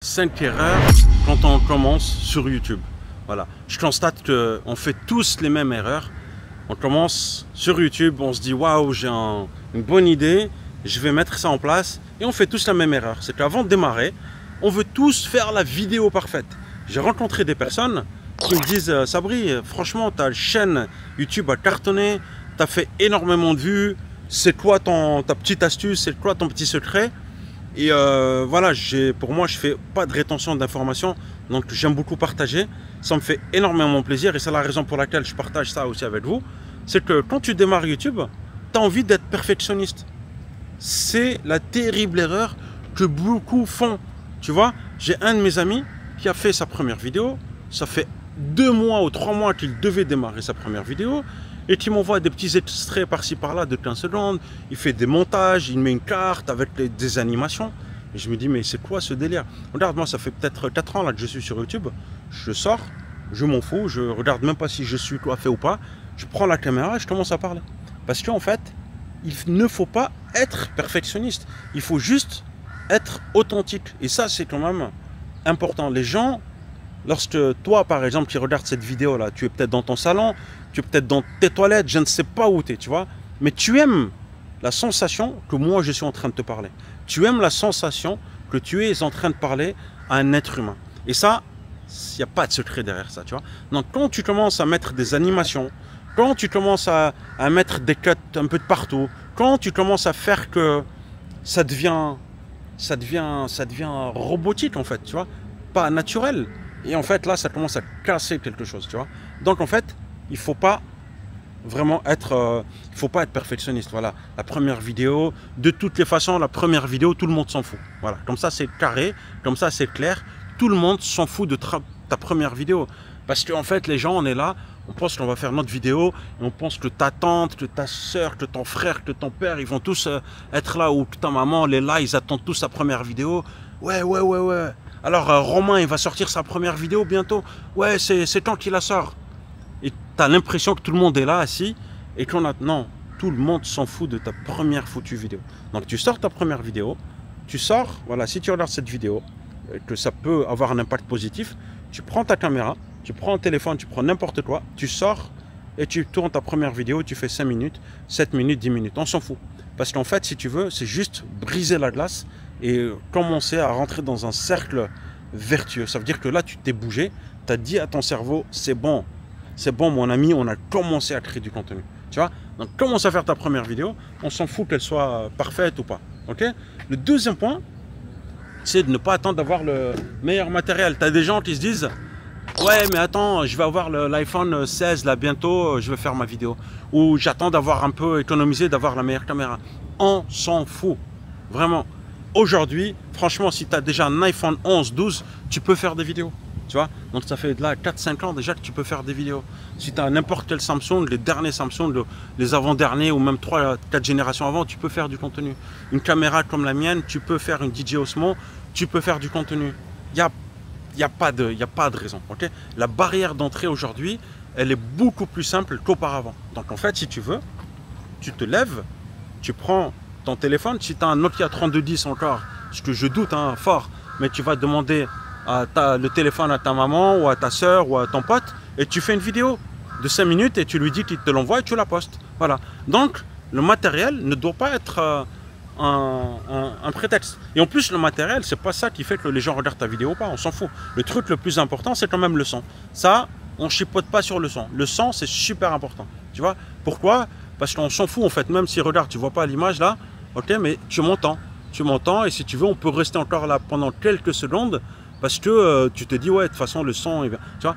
5 erreurs quand on commence sur YouTube. Voilà, je constate qu'on fait tous les mêmes erreurs. On commence sur YouTube, on se dit waouh, j'ai une bonne idée, je vais mettre ça en place, et on fait tous la même erreur. C'est qu'avant de démarrer, on veut tous faire la vidéo parfaite. J'ai rencontré des personnes qui me disent Sabri, franchement, ta chaîne YouTube a cartonné, tu as fait énormément de vues, c'est quoi ta petite astuce, c'est quoi ton petit secret? Et voilà, pour moi, je fais pas de rétention d'informations, donc j'aime beaucoup partager. Ça me fait énormément plaisir et c'est la raison pour laquelle je partage ça aussi avec vous. C'est que quand tu démarres YouTube, tu as envie d'être perfectionniste. C'est la terrible erreur que beaucoup font. Tu vois, j'ai un de mes amis qui a fait sa première vidéo. Ça fait 2 mois ou 3 mois qu'il devait démarrer sa première vidéo et qui m'envoie des petits extraits par-ci par-là de 15 secondes. Il fait des montages, il met une carte avec des animations. Et je me dis, mais c'est quoi ce délire? Regarde, moi, ça fait peut-être 4 ans là, que je suis sur YouTube. Je sors, je m'en fous, je regarde même pas si je suis coiffé ou pas. Je prends la caméra et je commence à parler. Parce qu'en fait, il ne faut pas être perfectionniste. Il faut juste être authentique. Et ça, c'est quand même important. Les gens, lorsque toi, par exemple, qui regardes cette vidéo-là, tu es peut-être dans ton salon, tu es peut-être dans tes toilettes, je ne sais pas où tu es, tu vois. Mais tu aimes la sensation que moi, je suis en train de te parler. Tu aimes la sensation que tu es en train de parler à un être humain. Et ça, il n'y a pas de secret derrière ça, tu vois. Donc, quand tu commences à mettre des animations, quand tu commences à mettre des cuts un peu de partout, quand tu commences à faire que ça devient robotique, en fait, tu vois, pas naturel. Et en fait, là, ça commence à casser quelque chose, tu vois. Donc, en fait, il ne faut pas vraiment être, perfectionniste. Voilà, la première vidéo, de toutes les façons, la première vidéo, tout le monde s'en fout. Voilà, comme ça, c'est carré, comme ça, c'est clair. Tout le monde s'en fout de ta première vidéo. Parce qu'en fait, les gens, on est là, on pense qu'on va faire notre vidéo, et on pense que ta tante, que ta soeur, que ton frère, que ton père, ils vont tous être là, ou que ta maman, elle est là, ils attendent tous sa première vidéo. Ouais. Alors, Romain, il va sortir sa première vidéo bientôt. Ouais, c'est quand qu'il la sort. Et tu as l'impression que tout le monde est là, assis, et qu'on a... Non, tout le monde s'en fout de ta première foutue vidéo. Donc, tu sors ta première vidéo, tu sors, voilà, si tu regardes cette vidéo, que ça peut avoir un impact positif, tu prends ta caméra, tu prends un téléphone, tu prends n'importe quoi, tu sors et tu tournes ta première vidéo, tu fais 5 minutes, 7 minutes, 10 minutes, on s'en fout. Parce qu'en fait, si tu veux, c'est juste briser la glace et commencer à rentrer dans un cercle vertueux. Ça veut dire que là, tu t'es bougé, tu as dit à ton cerveau, c'est bon mon ami, on a commencé à créer du contenu. Tu vois, donc commence à faire ta première vidéo, on s'en fout qu'elle soit parfaite ou pas. Ok. Le deuxième point, c'est de ne pas attendre d'avoir le meilleur matériel. Tu as des gens qui se disent ouais, mais attends, je vais avoir l'iPhone 16 là bientôt, je vais faire ma vidéo. Ou j'attends d'avoir un peu économisé, d'avoir la meilleure caméra. On s'en fout. Vraiment. Aujourd'hui, franchement, si tu as déjà un iPhone 11, 12, tu peux faire des vidéos. Tu vois, donc ça fait de là 4-5 ans déjà que tu peux faire des vidéos. Si tu as n'importe quel Samsung, les derniers Samsung, les avant-derniers ou même 3-4 générations avant, tu peux faire du contenu. Une caméra comme la mienne, tu peux faire une DJI Osmo, tu peux faire du contenu. Il n'y a pas de raison. Okay, la barrière d'entrée aujourd'hui, elle est beaucoup plus simple qu'auparavant. Donc en fait, si tu veux, tu te lèves, tu prends ton téléphone, si tu as un Nokia 3210 encore, ce que je doute fort, mais tu vas demander le téléphone à ta maman ou à ta soeur ou à ton pote et tu fais une vidéo de 5 minutes et tu lui dis qu'il te l'envoie et tu la postes. Voilà. Donc, le matériel ne doit pas être un prétexte. Et en plus, le matériel, c'est pas ça qui fait que les gens regardent ta vidéo ou pas. On s'en fout. Le truc le plus important, c'est quand même le son. Ça, on chipote pas sur le son. Le son, c'est super important. Tu vois? Pourquoi? Parce qu'on s'en fout en fait. Même si, regarde, tu vois pas l'image là, ok, mais tu m'entends. Tu m'entends et si tu veux, on peut rester encore là pendant quelques secondes. Parce que tu te dis, ouais, de toute façon, le son, tu vois,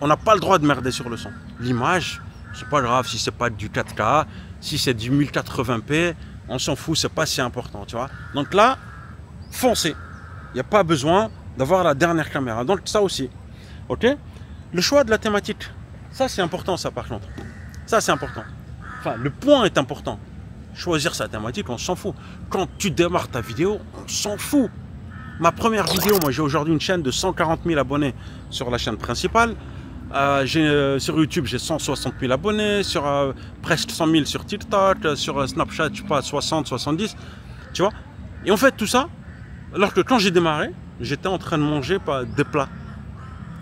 on n'a pas le droit de merder sur le son. L'image, c'est pas grave si c'est pas du 4K, si c'est du 1080p, on s'en fout, c'est pas si important, tu vois. Donc là, foncez. Il n'y a pas besoin d'avoir la dernière caméra. Donc ça aussi, ok. Le choix de la thématique, ça c'est important, ça par contre. Ça c'est important. Enfin, le point est important. Choisir sa thématique, on s'en fout. Quand tu démarres ta vidéo, on s'en fout. Ma première vidéo, moi j'ai aujourd'hui une chaîne de 140 000 abonnés sur la chaîne principale. Sur YouTube, j'ai 160 000 abonnés, sur presque 100 000 sur TikTok, sur Snapchat, je sais pas, 60, 70. Tu vois? Et en fait, tout ça, alors que quand j'ai démarré, j'étais en train de manger des plats.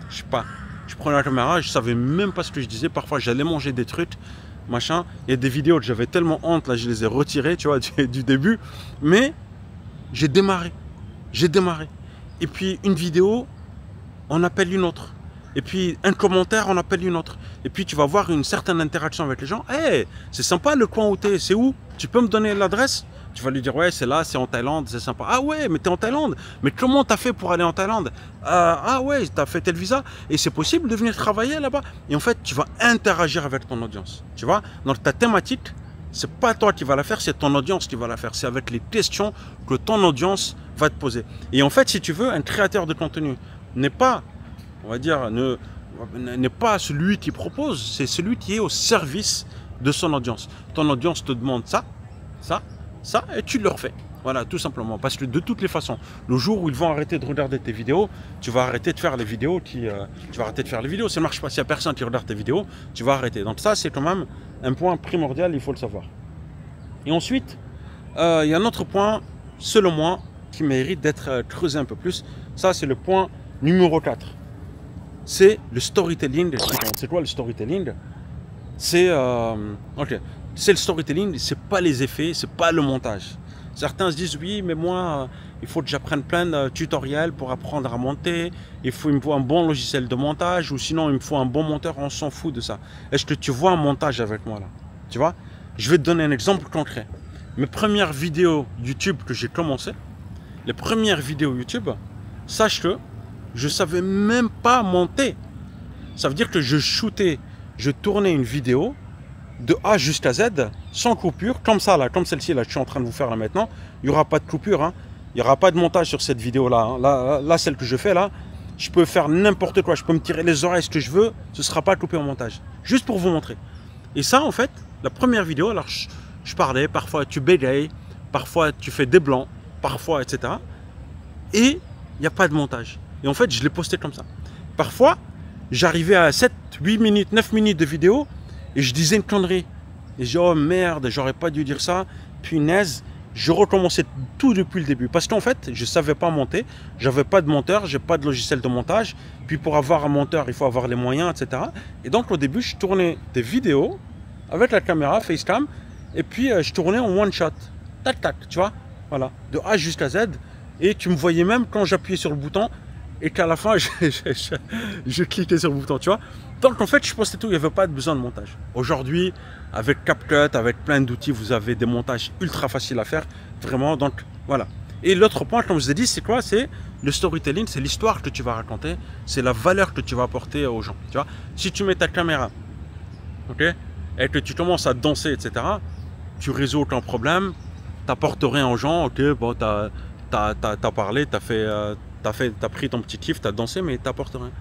Je sais pas. Je prenais la caméra, je savais même pas ce que je disais. Parfois, j'allais manger des trucs, machin. Il y a des vidéos que j'avais tellement honte, là, je les ai retirées, tu vois, du début. Mais j'ai démarré. J'ai démarré. Et puis, une vidéo, on appelle une autre. Et puis, un commentaire, on appelle une autre. Et puis, tu vas voir une certaine interaction avec les gens. Hey, c'est sympa le coin où tu es. C'est où? Tu peux me donner l'adresse? Tu vas lui dire, ouais, c'est là, c'est en Thaïlande, c'est sympa. Ah ouais, mais tu es en Thaïlande. Mais comment tu as fait pour aller en Thaïlande? Ah ouais, tu as fait tel visa. Et c'est possible de venir travailler là-bas. Et en fait, tu vas interagir avec ton audience. Tu vois? Donc, ta thématique, c'est pas toi qui va la faire, c'est ton audience qui va la faire. C'est avec les questions que ton audience va te poser. Et en fait, si tu veux, un créateur de contenu n'est pas, on va dire, n'est pas celui qui propose, c'est celui qui est au service de son audience. Ton audience te demande ça, et tu leur fais. Voilà, tout simplement. Parce que de toutes les façons, le jour où ils vont arrêter de regarder tes vidéos, tu vas arrêter de faire les vidéos tu vas arrêter de faire les vidéos. Ça ne marche pas. S'il n'y a personne qui regarde tes vidéos, tu vas arrêter. Donc ça, c'est quand même un point primordial, il faut le savoir. Et ensuite, il y a un autre point, selon moi, qui mérite d'être creusé un peu plus. Ça, c'est le point numéro 4. C'est le storytelling. C'est quoi le storytelling? C'est c'est le storytelling, c'est pas les effets, c'est pas le montage. Certains se disent oui, mais moi, il faut que j'apprenne plein de tutoriels pour apprendre à monter. Il me faut un bon logiciel de montage, ou sinon il me faut un bon monteur. On s'en fout de ça. Est-ce que tu vois un montage avec moi là? Tu vois? Je vais te donner un exemple concret. Mes premières vidéos YouTube que j'ai commencé, les premières vidéos YouTube, sache que je savais même pas monter. Ça veut dire que je tournais une vidéo de A jusqu'à Z, sans coupure, comme ça, là, comme celle-ci, là, je suis en train de vous faire là maintenant. Il n'y aura pas de coupure, hein. Il n'y aura pas de montage sur cette vidéo-là. Hein. Là, celle que je fais là, je peux faire n'importe quoi. Je peux me tirer les oreilles, ce que je veux, ce ne sera pas coupé en montage. Juste pour vous montrer. Et ça, en fait, la première vidéo, alors je parlais, parfois tu bégayes, parfois tu fais des blancs, parfois, etc. Et il n'y a pas de montage. Et en fait, je l'ai posté comme ça. Parfois, j'arrivais à 7, 8 minutes, 9 minutes de vidéo, et je disais une connerie. Et je dis, oh merde, j'aurais pas dû dire ça. Punaise, je recommençais tout depuis le début. Parce qu'en fait, je ne savais pas monter. J'avais pas de monteur, j'ai pas de logiciel de montage. Puis pour avoir un monteur, il faut avoir les moyens, etc. Et donc au début, je tournais des vidéos avec la caméra FaceCam. Et puis je tournais en one shot. Tac, tac, tu vois. Voilà, de A jusqu'à Z. Et tu me voyais même quand j'appuyais sur le bouton. Et qu'à la fin, je cliquais sur le bouton, tu vois. Donc en fait, je postais tout, il n'y avait pas besoin de montage. Aujourd'hui, avec CapCut, avec plein d'outils, vous avez des montages ultra faciles à faire, vraiment, donc voilà. Et l'autre point, comme je vous ai dit, c'est quoi? C'est le storytelling, c'est l'histoire que tu vas raconter, c'est la valeur que tu vas apporter aux gens, tu vois. Si tu mets ta caméra, ok, et que tu commences à danser, etc., tu résous aucun problème, tu n'apportes rien aux gens, ok, bon, t'as parlé, t'as pris ton petit kiff, t'as dansé, mais t'apportes rien.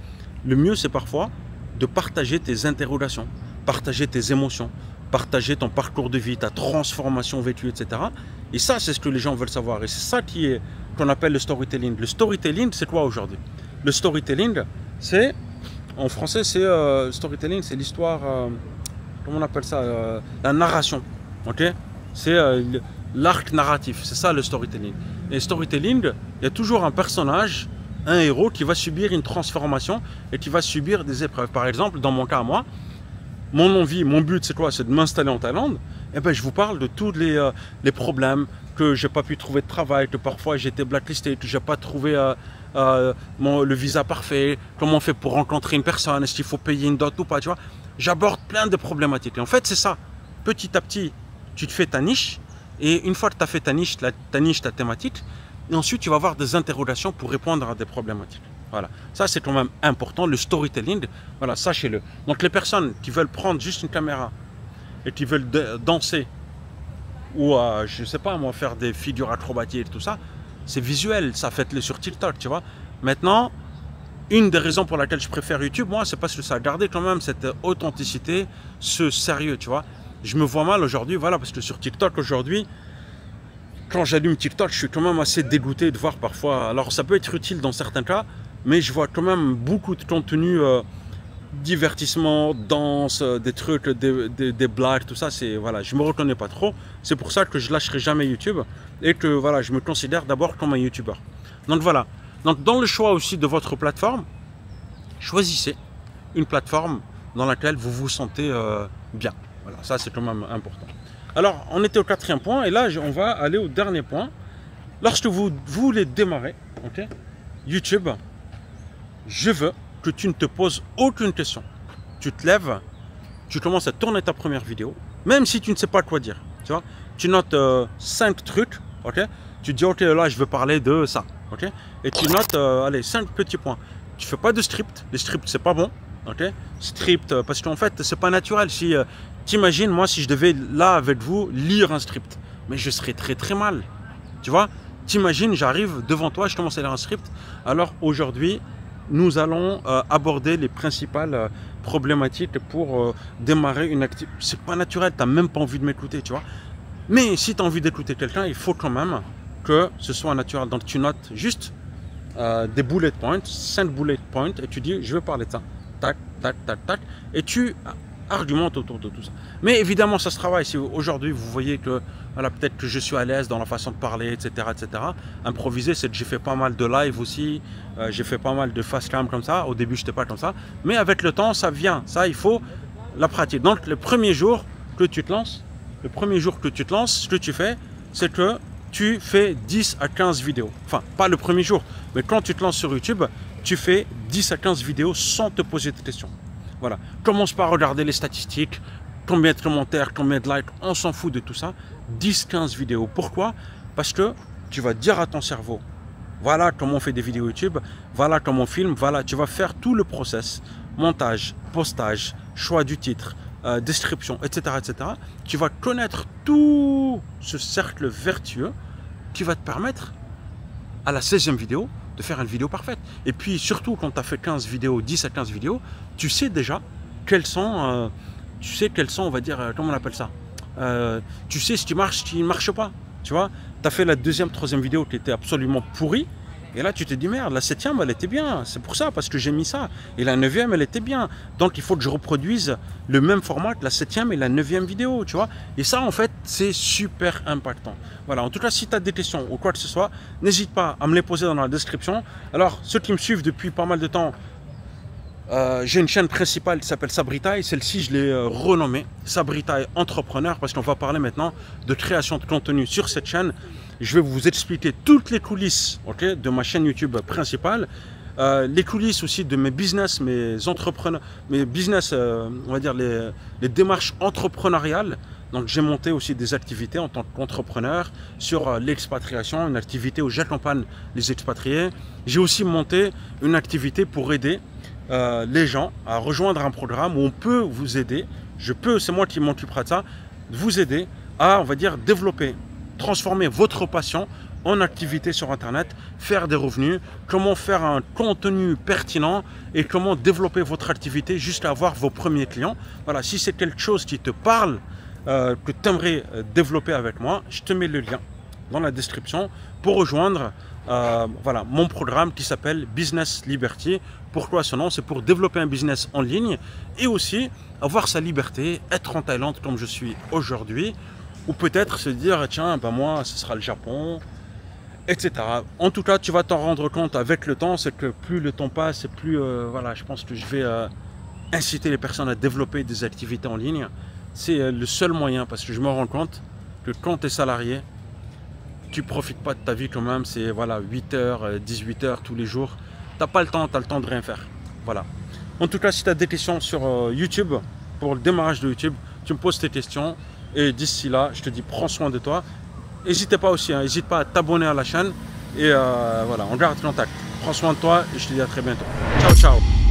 Le mieux, c'est parfois de partager tes interrogations, partager tes émotions, partager ton parcours de vie, ta transformation vécue, etc. Et ça, c'est ce que les gens veulent savoir. Et c'est ça qu'on appelle le storytelling. Le storytelling, c'est quoi aujourd'hui? Le storytelling, c'est, en français, c'est storytelling, c'est l'histoire, comment on appelle ça? La narration, ok? C'est l'arc narratif, c'est ça le storytelling. Et storytelling, il y a toujours un personnage, un héros qui va subir une transformation et qui va subir des épreuves. Par exemple, dans mon cas, moi, mon envie, mon but, c'est quoi? C'est de m'installer en Thaïlande. Et ben, je vous parle de tous les problèmes, que j'ai pas pu trouver de travail, que parfois j'ai été blacklisté, que j'ai pas trouvé le visa parfait, comment on fait pour rencontrer une personne, est-ce qu'il faut payer une dot ou pas, tu vois. J'aborde plein de problématiques. Et en fait, c'est ça. Petit à petit, tu te fais ta niche. Et une fois que tu as fait ta niche, ta thématique, et ensuite tu vas avoir des interrogations pour répondre à des problématiques. Voilà, ça c'est quand même important, le storytelling, voilà, sachez-le. Donc les personnes qui veulent prendre juste une caméra et qui veulent danser ou je sais pas moi, faire des figures acrobatiques et tout ça, c'est visuel, ça faites-le sur TikTok, tu vois. Maintenant, une des raisons pour laquelle je préfère YouTube, moi, c'est parce que ça a gardé quand même cette authenticité, ce sérieux, tu vois. Je me vois mal aujourd'hui, voilà, parce que sur TikTok aujourd'hui, quand j'allume TikTok, je suis quand même assez dégoûté de voir parfois, alors ça peut être utile dans certains cas, mais je vois quand même beaucoup de contenu divertissement, danse, des trucs, des blagues, tout ça, c'est, voilà, je me reconnais pas trop. C'est pour ça que je lâcherai jamais YouTube et que, voilà, je me considère d'abord comme un YouTuber. Donc voilà, Donc dans le choix aussi de votre plateforme, choisissez une plateforme dans laquelle vous vous sentez bien. Voilà, ça c'est quand même important. Alors, on était au 4e point et là, on va aller au dernier point. Lorsque vous voulez démarrer, okay, YouTube, je veux que tu ne te poses aucune question. Tu te lèves, tu commences à tourner ta première vidéo, même si tu ne sais pas quoi dire. Tu vois, tu notes 5 trucs, ok. Tu dis, ok, là, je veux parler de ça, ok. Et tu notes, allez, 5 petits points. Tu fais pas de script. Les scripts, c'est pas bon, ok. Script, parce qu'en fait, c'est pas naturel. Si t'imagines, moi, si je devais, là, avec vous, lire un script, mais je serais très, très mal. Tu vois, t'imagines, j'arrive devant toi, je commence à lire un script. Alors, aujourd'hui, nous allons aborder les principales problématiques pour démarrer une activité. C'est pas naturel, tu n'as même pas envie de m'écouter, tu vois. Mais si tu as envie d'écouter quelqu'un, il faut quand même que ce soit naturel. Donc, tu notes juste des bullet points, 5 bullet points, et tu dis, je vais parler de ça. Tac, tac, tac, tac. Et tu argumente autour de tout ça. Mais évidemment, ça se travaille. Si aujourd'hui, vous voyez que voilà, peut-être que je suis à l'aise dans la façon de parler, etc., etc. Improviser, c'est que j'ai fait pas mal de live aussi. J'ai fait pas mal de face cam comme ça. Au début, je n'étais pas comme ça. Mais avec le temps, ça vient. Ça, il faut la pratique. Donc, le premier jour que tu te lances, ce que tu fais, c'est que tu fais 10 à 15 vidéos. Enfin, pas le premier jour, mais quand tu te lances sur YouTube, tu fais 10 à 15 vidéos sans te poser de questions. Voilà, commence pas à regarder les statistiques, combien de commentaires, combien de likes, on s'en fout de tout ça. 10-15 vidéos. Pourquoi? Parce que tu vas dire à ton cerveau, voilà comment on fait des vidéos YouTube, voilà comment on filme, voilà, tu vas faire tout le process, montage, postage, choix du titre, description, etc., etc. Tu vas connaître tout ce cercle vertueux qui va te permettre à la 16e vidéo de faire une vidéo parfaite. Et puis surtout quand tu as fait 15 vidéos, 10 à 15 vidéos, tu sais déjà quelles sont, on va dire, comment on appelle ça, tu sais ce qui marche, ce qui ne marche pas. Tu vois, tu as fait la 2e, 3e vidéo qui était absolument pourrie. Et là, tu te dis, merde, la 7e, elle était bien. C'est pour ça, parce que j'ai mis ça. Et la 9e, elle était bien. Donc, il faut que je reproduise le même format que la 7e et la 9e vidéo, tu vois. Et ça, en fait, c'est super impactant. Voilà, en tout cas, si tu as des questions ou quoi que ce soit, n'hésite pas à me les poser dans la description. Alors, ceux qui me suivent depuis pas mal de temps, j'ai une chaîne principale qui s'appelle Sabritaille. Celle-ci, je l'ai renommée Sabritaille Entrepreneur parce qu'on va parler maintenant de création de contenu sur cette chaîne. Je vais vous expliquer toutes les coulisses, okay, de ma chaîne YouTube principale, les coulisses aussi de mes business, mes business, on va dire les démarches entrepreneuriales. Donc j'ai monté aussi des activités en tant qu'entrepreneur sur l'expatriation, une activité où j'accompagne les expatriés. J'ai aussi monté une activité pour aider les gens à rejoindre un programme où on peut vous aider. C'est moi qui m'occuperai de ça, de vous aider à, on va dire, développer, transformer votre passion en activité sur Internet, faire des revenus, comment faire un contenu pertinent et comment développer votre activité jusqu'à avoir vos premiers clients. Voilà, si c'est quelque chose qui te parle, que tu aimerais développer avec moi, je te mets le lien dans la description pour rejoindre voilà, mon programme qui s'appelle Business Liberty. Pourquoi ce nom? C'est pour développer un business en ligne et aussi avoir sa liberté, être en Thaïlande comme je suis aujourd'hui, ou peut-être se dire, tiens, ben moi, ce sera le Japon, etc. En tout cas, tu vas t'en rendre compte avec le temps, c'est que plus le temps passe, et plus, voilà, je pense que je vais inciter les personnes à développer des activités en ligne. C'est le seul moyen, parce que je me rends compte que quand tu es salarié, tu profites pas de ta vie quand même, c'est voilà, 8h, 18h tous les jours. Tu n'as pas le temps, tu as le temps de rien faire. Voilà. En tout cas, si tu as des questions sur YouTube, pour le démarrage de YouTube, tu me poses tes questions. Et d'ici là, je te dis, prends soin de toi. N'hésite pas aussi, n'hésite pas à t'abonner à la chaîne. Et voilà, on garde contact. Prends soin de toi et je te dis à très bientôt. Ciao, ciao.